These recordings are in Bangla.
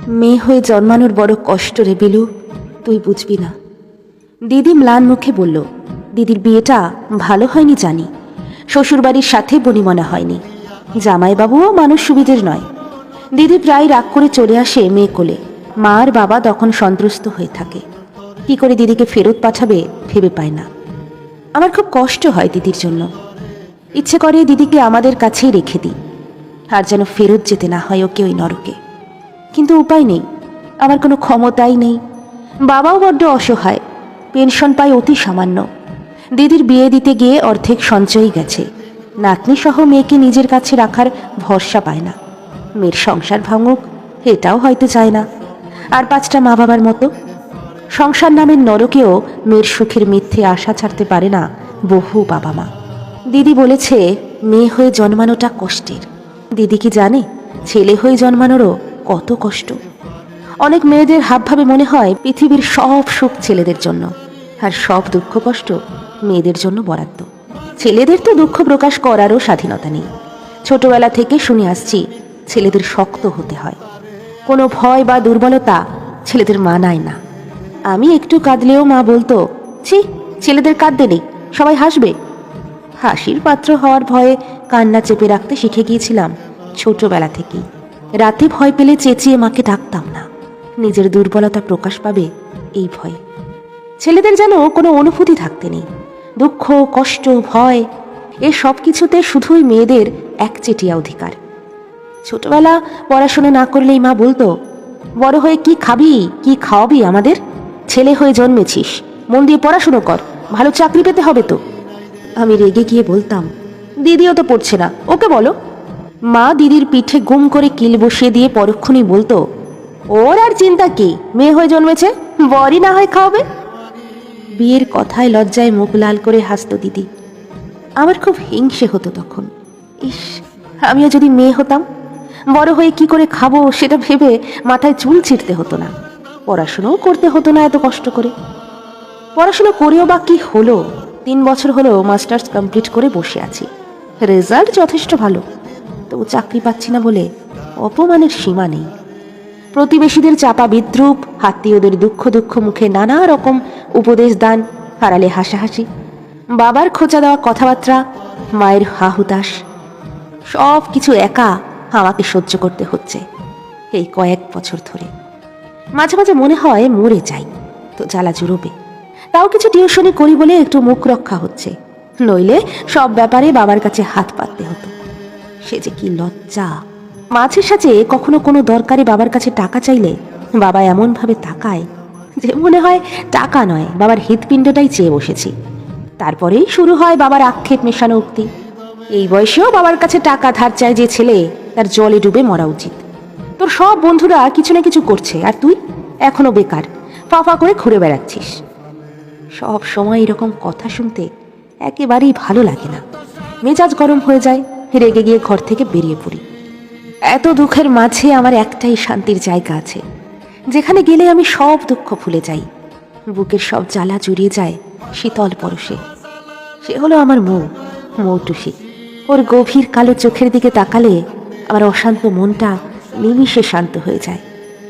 মেয়ে হয়ে জন্মানোর বড় কষ্ট রে বিলু, তুই বুঝবি না। দিদি ম্লান মুখে বলল, দিদির বিয়েটা ভালো হয়নি জানি, শ্বশুরবাড়ির সাথে বনিমনা হয়নি, জামাইবাবুও মানুষ সুবিধের নয়। দিদি প্রায় রাগ করে চলে আসে মেয়ে কোলে। মা আর বাবা তখন সন্ত্রস্ত হয়ে থাকে, কি করে দিদিকে ফেরত পাঠাবে ভেবে পায় না। আমার খুব কষ্ট হয় দিদির জন্য, ইচ্ছে করে দিদিকে আমাদের কাছেই রেখে দিই, আর যেন ফেরত যেতে না হয় ওকে ওই নরকে। কিন্তু উপায় নেই, আমার কোনো ক্ষমতাই নেই। বাবাও বড্ড অসহায়, পেনশন পায় অতি সামান্য। দিদির বিয়ে দিতে গিয়ে অর্ধেক সঞ্চয়ই গেছে। নাতনি সহ মেয়েকে নিজের কাছে রাখার ভরসা পায় না। মেয়ের সংসার ভাঙুক এটাও হয়তো চায় না, আর 5টা মা বাবার মতো। সংসার নামের নরকেও মেয়ের সুখের মিথ্যে আশা ছাড়তে পারে না বহু বাবা মা। দিদি বলেছে মেয়ে হয়ে জন্মানোটা কষ্টের। দিদি কি জানে ছেলে হয়ে জন্মানোরও কত কষ্ট? অনেক মেয়েদের হাবভাবে মনে হয় পৃথিবীর সব সুখ ছেলেদের জন্য, আর সব দুঃখ কষ্ট মেয়েদের জন্য বরাদ্দ। ছেলেদের তো দুঃখ প্রকাশ করারও স্বাধীনতা নেই। ছোটবেলা থেকে শুনে আসছি ছেলেদের শক্ত হতে হয়, কোনো ভয় বা দুর্বলতা ছেলেদের মানায় না। আমি একটু কাঁদলেও মা বলতো, ছি, ছেলেদের কাঁদতে নেই, সবাই হাসবে। হাসির পাত্র হওয়ার ভয়ে কান্না চেপে রাখতে শিখে গিয়েছিলাম ছোটবেলা থেকেই। রাতে ভয় পেলে চেঁচিয়ে মাকে ডাকতাম না, নিজের দুর্বলতা প্রকাশ পাবে এই ভয়ে। ছেলেদের যেন কোনো অনুভূতি থাকতে নেই, দুঃখ, কষ্ট, ভয় এ সব কিছুতে শুধুই মেয়েদের একচেটিয়া অধিকার। ছোটবেলা পড়াশোনা না করলেই মা বলতো, বড় হয়ে কি খাবি, কি খাওয়াবি আমাদের? ছেলে হয়ে জন্মেছিস, মন দিয়ে পড়াশুনো কর, ভালো চাকরি পেতে হবে তো। আমি রেগে গিয়ে বলতাম, দিদিও তো পড়ছে না, ওকে বলো। মা দিদির পিঠে গুম করে কিল বসিয়ে দিয়ে পরক্ষণেই বলতো, ওর আর চিন্তা কি, মেয়ে হয়ে জন্মেছে, বরই না হয় খাওয়াবে। বিয়ের কথায় লজ্জায় মুখ লাল করে হাসত দিদি। আমার খুব হিংসে হতো তখন। ইস, আমিও যদি মেয়ে হতাম, বড় হয়ে কি করে খাবো সেটা ভেবে মাথায় চুল ছিঁড়তে হতো না, পড়াশুনোও করতে হতো না এত কষ্ট করে। পড়াশুনো করেও বা কি হলো? 3 বছর হলো মাস্টার্স কমপ্লিট করে বসে আছি, রেজাল্ট যথেষ্ট ভালো, তবু চাকরি পাচ্ছি না বলে অপমানের সীমা নেই। প্রতিবেশীদের চাপা বিদ্রুপ, আত্মীয়দের দুঃখ দুঃখ মুখে নানা রকম উপদেশ দান, হারালে হাসাহাসি, বাবার খোঁচা দেওয়া কথাবার্তা, মায়ের হাহুতাশ, সব কিছু একা আমাকে সহ্য করতে হচ্ছে এই কয়েক বছর ধরে। মাঝে মাঝে মনে হয় মরে যাই তো জ্বালা জুড়োবে। তাও কিছু টিউশনি করি বলে একটু মুখ রক্ষা হচ্ছে, নইলে সব ব্যাপারে বাবার কাছে হাত পাততে হতো। সে যে কি লজ্জা! মাঝে সাঝে কখনো কোনো দরকারে বাবার কাছে টাকা চাইলে বাবা এমনভাবে তাকায় যে মনে হয় টাকা নয়, বাবার হৃৎপিণ্ডটাই চেয়ে বসেছি। তারপরেই শুরু হয় বাবার আক্ষেপ মেশানো উক্তি, এই বয়সেও বাবার কাছে টাকা ধার চায় যে ছেলে, তার জলে ডুবে মরা উচিত। তোর সব বন্ধুরা কিছু না কিছু করছে, আর তুই এখনো বেকার ফাফা করে ঘুরে বেড়াচ্ছিস। সব সময় এরকম কথা শুনতে একেবারেই ভালো লাগে না, মেজাজ গরম হয়ে যায়, রেগে গিয়ে ঘর থেকে বেরিয়ে পড়ি। এত দুঃখের মাঝে আমার একটাই শান্তির জায়গা আছে, যেখানে গেলে আমি সব দুঃখ ভুলে যাই, বুকের সব জ্বালা জুড়িয়ে যায় শীতল পরশে। সে হলো আমার মৌটুসি। ওর গভীর কালো চোখের দিকে তাকালে আমার অশান্ত মনটা নিমিষে শান্ত হয়ে যায়।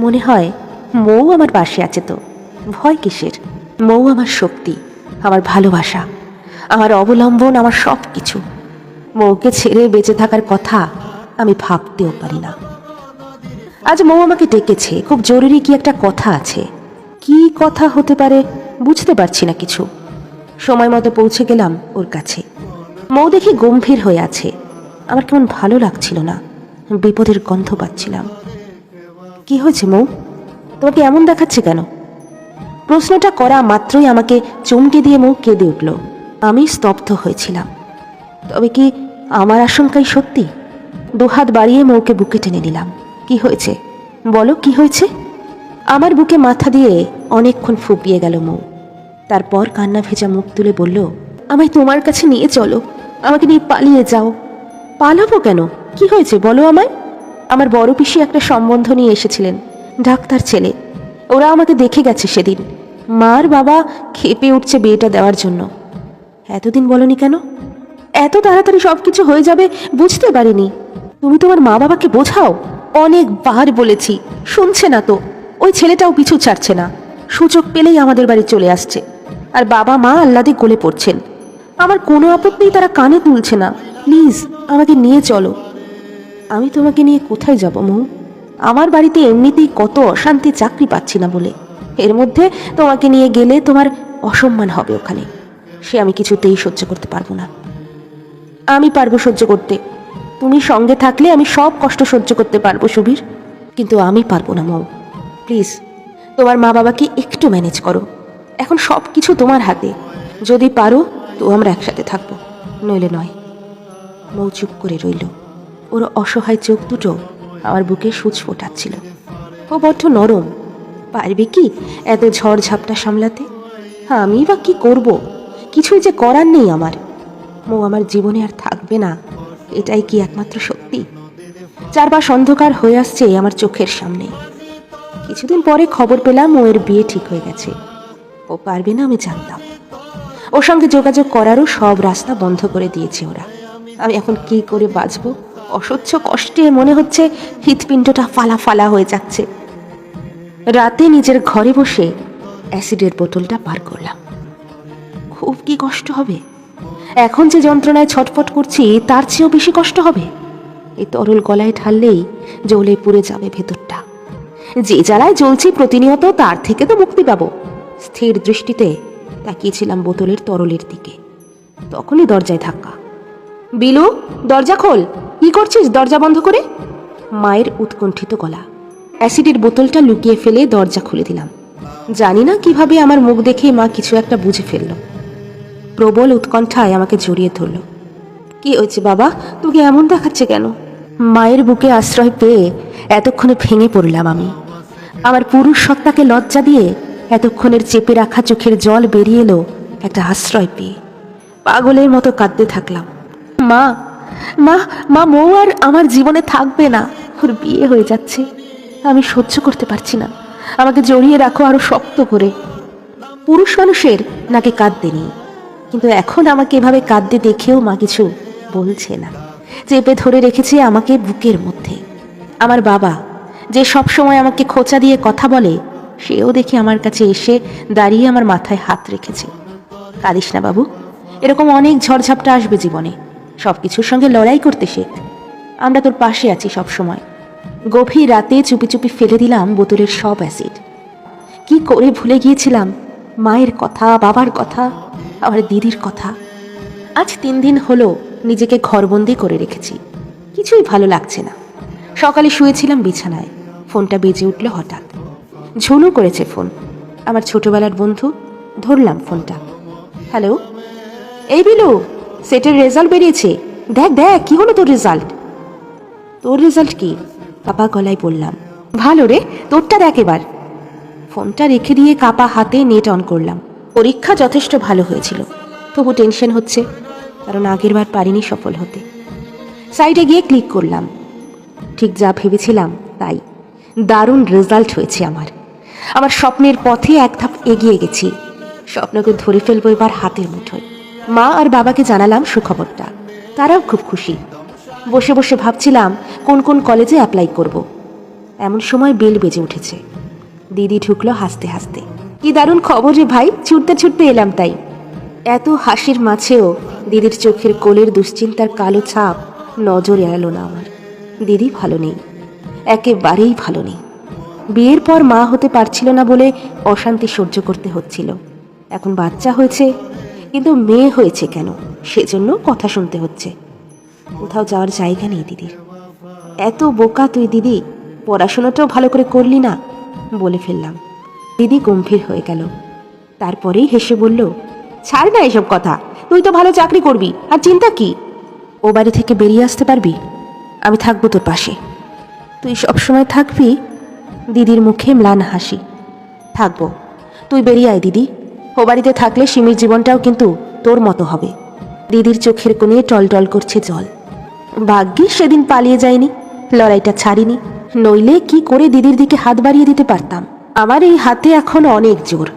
মনে হয় মৌ আমার পাশে আছে, তো ভয় কিসের? মৌ আমার শক্তি, আমার ভালোবাসা, আমার অবলম্বন, আমার সব কিছু। মৌকে ছেড়ে বেঁচে থাকার কথা আমি ভাবতেও পারি না। আজ মৌ আমাকে ডেকেছে, খুব জরুরি কি একটা কথা আছে। কি কথা হতে পারে বুঝতে পারছি না কিছু। সময় মতো পৌঁছে গেলাম ওর কাছে। মৌ দেখি গম্ভীর হয়ে আছে, আমার কেমন ভালো লাগছিল না, বিপদের গন্ধ পাচ্ছিলাম। কি হয়েছে মৌ, তোমাকে এমন দেখাচ্ছে কেন? প্রশ্নটা করা মাত্রই আমাকে চমকে দিয়ে মৌ কেঁদে উঠল। আমি স্তব্ধ হয়েছিলাম। তবে কি আমার আশঙ্কাই সত্যি? দুহাত বাড়িয়ে মৌকে বুকে টেনে নিলাম। কি হয়েছে বলো, কি হয়েছে? আমার বুকে মাথা দিয়ে অনেকক্ষণ ফুপিয়ে গেল মৌ। তারপর কান্না ভেজা মুখ তুলে বলল, আমায় তোমার কাছে নিয়ে চলো, আমাকে নিয়ে পালিয়ে যাও। পালাবো কেন? কি হয়েছে বলো আমায়। আমার বড় পিসি একটা সম্বন্ধ নিয়ে এসেছিলেন, ডাক্তার ছেলে। ওরা আমাকে দেখে গেছে সেদিন। মার বাবা খেপে উঠছে বিয়েটা দেওয়ার জন্য। এতদিন বলনি কেন? এত তাড়াতাড়ি সব কিছু হয়ে যাবে বুঝতে পারিনি। তুমি তোমার মা বাবাকে বোঝাও, অনেকবার বলেছি, শুনছে না তো। ওই ছেলেটাও পিছু ছাড়ছে না, সুযোগ পেলেই আমাদের বাড়ি চলে আসছে। আর বাবা মা আহ্লাদে গলে পড়ছেন। আমার কোনো আপত্তি তারা কানে তুলছে না। প্লিজ আমাকে নিয়ে চলো। আমি তোমাকে নিয়ে কোথায় যাব মৌ? আমার বাড়িতে এমনিতেই কত অশান্তি, চাকরি পাচ্ছি না বলে। এর মধ্যে তোমাকে নিয়ে গেলে তোমার অসম্মান হবে ওখানে, সে আমি কিছুতেই সহ্য করতে পারবো না। আমি পারবো সহ্য করতে, তুমি সঙ্গে থাকলে আমি সব কষ্ট সহ্য করতে পারবো সুবীর, কিন্তু আমি পারবো না মৌ। প্লিজ তোমার মা বাবাকে একটু ম্যানেজ করো, এখন সব কিছু তোমার হাতে। যদি পারো তো আমরা একসাথে থাকবো, নইলে নয়। মৌ চুপ করে রইল। ওর অসহায় চোখ দুটো আমার বুকে সূচ ফোটাচ্ছিল। ও বড্ড নরম, পারবে কি এত ঝড় ঝাপটা সামলাতে? আমি বা কি করব? কিছুই যে করার নেই আমার। মৌ আমার জীবনে আর থাকবে না, এটাই কি একমাত্র সত্যি? চারপাশ অন্ধকার হয়ে আসছে আমার চোখের সামনে। কিছুদিন পরে খবর পেলাম ওর বিয়ে ঠিক হয়ে গেছে। ও পারবে না আমি জানতাম। ওর সঙ্গে যোগাযোগ করারও সব রাস্তা বন্ধ করে দিয়েছে ওরা। আমি এখন কি করে বাঁচবো? অসহ্য কষ্টে মনে হচ্ছে হৃৎপিণ্ডটা ফালা ফালা হয়ে যাচ্ছে। রাতে নিজের ঘরে বসে অ্যাসিডের বোতলটা পার করলাম। খুব কি কষ্ট হবে! এখন যে যন্ত্রণায় ছটফট করছি তার চেয়েও বেশি কষ্ট হবে। এই তরল গলায় ঢাললেই জ্বলে পুড়ে যাবে ভেতরটা। যে জ্বালায় জ্বলছি প্রতিনিয়ত, তার থেকে তো মুক্তি পাবো। স্থির দৃষ্টিতে তাকিয়েছিলাম বোতলের তরলের দিকে। তখনই দরজায় ধাক্কা। বিলু, দরজা খোল। কি করছিস দরজা বন্ধ করে? মায়ের উৎকণ্ঠিত গলা। অ্যাসিডের বোতলটা লুকিয়ে ফেলে দরজা খুলে দিলাম। জানি না কিভাবে আমার মুখ দেখে মা কিছু একটা বুঝে ফেলল। প্রবল উৎকণ্ঠায় আমাকে জড়িয়ে ধরল। কি হয়েছে বাবা, তোকে এমন দেখাচ্ছে কেন? মায়ের বুকে আশ্রয় পেয়ে এতক্ষণে ভেঙে পড়লাম আমি। আমার পুরুষ সত্তাকে লজ্জা দিয়ে এতক্ষণের চেপে রাখা চোখের জল বেরিয়ে এলো একটা আশ্রয় পেয়ে। পাগলের মতো কাঁদতে থাকলাম। মা মা মা, মৌ আর আমার জীবনে থাকবে না। ওর বিয়ে হয়ে যাচ্ছে, আমি সহ্য করতে পারছি না। আমাকে জড়িয়ে রাখো আরো শক্ত করে। পুরুষ মানুষের নাকি কাঁদতে নেই, কিন্তু এখন আমাকে এভাবে কাঁদতে দেখেও মা কিছু বলছে না। চেপে ধরে রেখেছে আমাকে বুকের মধ্যে। আমার বাবা যে সব সময় আমাকে খোঁচা দিয়ে কথা বলে, সেও দেখি আমার কাছে এসে দাঁড়িয়ে আমার মাথায় হাত রেখেছে। কাঁদিস না বাবু, এরকম অনেক ঝড়ঝাপটা আসবে জীবনে, সব কিছুর সঙ্গে লড়াই করতে শেখ। আমরা তোর পাশে আছি সব সময়। গভীর রাতে চুপি চুপি ফেলে দিলাম বোতলের সব অ্যাসিড। কি করে ভুলে গিয়েছিলাম মায়ের কথা, বাবার কথা, আমার দিদির কথা। আজ 3 দিন হলো নিজেকে ঘরবন্দি করে রেখেছি, কিছুই ভালো লাগছে না। সকালে শুয়েছিলাম বিছানায়, ফোনটা বেজে উঠল হঠাৎ। ঝুনু করেছে ফোন, আমার ছোটবেলার বন্ধু। ধরলাম ফোনটা। হ্যালো। এই বিলু, সেটের রেজাল্ট বেরিয়েছে, দেখ দেখ কি হলো তোর রেজাল্ট। তোর রেজাল্ট কি? কাপা গলায় বললাম। ভালো রে, তোরটা দেখ এবার। ফোনটা রেখে দিয়ে কাপা হাতে নেট অন করলাম। পরীক্ষা যথেষ্ট ভালো হয়েছিল, তবু টেনশন হচ্ছে, কারণ আগের বার পারিনি সফল হতে। সাইডে গিয়ে ক্লিক করলাম। ঠিক যা ভেবেছিলাম তাই, দারুণ রেজাল্ট হয়েছে আমার। আমার স্বপ্নের পথে এক ধাপ এগিয়ে গেছি। স্বপ্নকে ধরে ফেলবো এবার হাতের মুঠোয়। মা আর বাবাকে জানালাম সুখবরটা, তারাও খুব খুশি। বসে বসে ভাবছিলাম কোন কোন কলেজে অ্যাপ্লাই করব। এমন সময় বেল বেজে উঠেছে। দিদি ঢুকলো হাসতে হাসতে। কি দারুণ খবর রে ভাই, ছুটতে ছুটতে এলাম তাই। এত হাসির মাঝেও দিদির চোখের কোলের দুশ্চিন্তার কালো ছাপ নজর এড়ালো না আমার। দিদি ভালো নেই, একেবারেই ভালো নেই। বিয়ের পর মা হতে পারছিল না বলে অশান্তি সহ্য করতে হচ্ছিল। এখন বাচ্চা হয়েছে, কিন্তু মেয়ে হয়েছে কেন সেজন্য কথা শুনতে হচ্ছে। কোথাও যাওয়ার জায়গা নেই দিদির। এত বোকা তুই দিদি, পড়াশোনাটাও ভালো করে করলি না, বলে ফেললাম। দিদি গম্ভীর হয়ে গেল। তারপরেই হেসে বলল, ছাড় না এসব কথা, তুই তো ভালো চাকরি করবি, আর চিন্তা কি? ও বাড়ি থেকে বেরিয়ে আসতে পারবি, আমি থাকবো তোর পাশে। তুই সবসময় থাকবি? দিদির মুখে ম্লান হাসি। থাকবো, তুই বেরিয়ে আয় দিদি। ও বাড়িতে থাকলে সিমির জীবনটাও কিন্তু তোর মতো হবে। দিদির চোখের কোণে টলটল করছে জল। ভাগ্যিস সেদিন পালিয়ে যায়নি, লড়াইটা ছাড়িনি, নইলে কি করে দিদির দিকে হাত বাড়িয়ে দিতে পারতাম। আমার এই হাতে এখন অনেক জোর।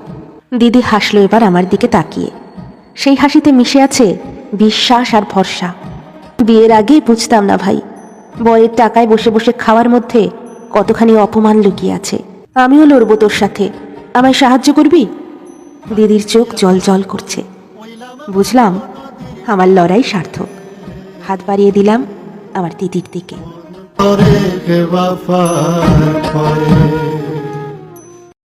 দিদি হাসলো এবার আমার দিকে তাকিয়ে। সেই হাসিতে মিশে আছে বিশ্বাস আর ভরসা। বিয়ের আগে বুঝতাম না ভাই, বরের টাকায় বসে বসে খাওয়ার মধ্যে কতখানি অপমান লুকিয়ে আছে। আমিও লড়বো তোর সাথে, আমায় সাহায্য করবি? দিদির চোখ জল জল করছে। বুঝলাম আমার লড়াই সার্থক। হাত বাড়িয়ে দিলাম আমার দিদির দিকে।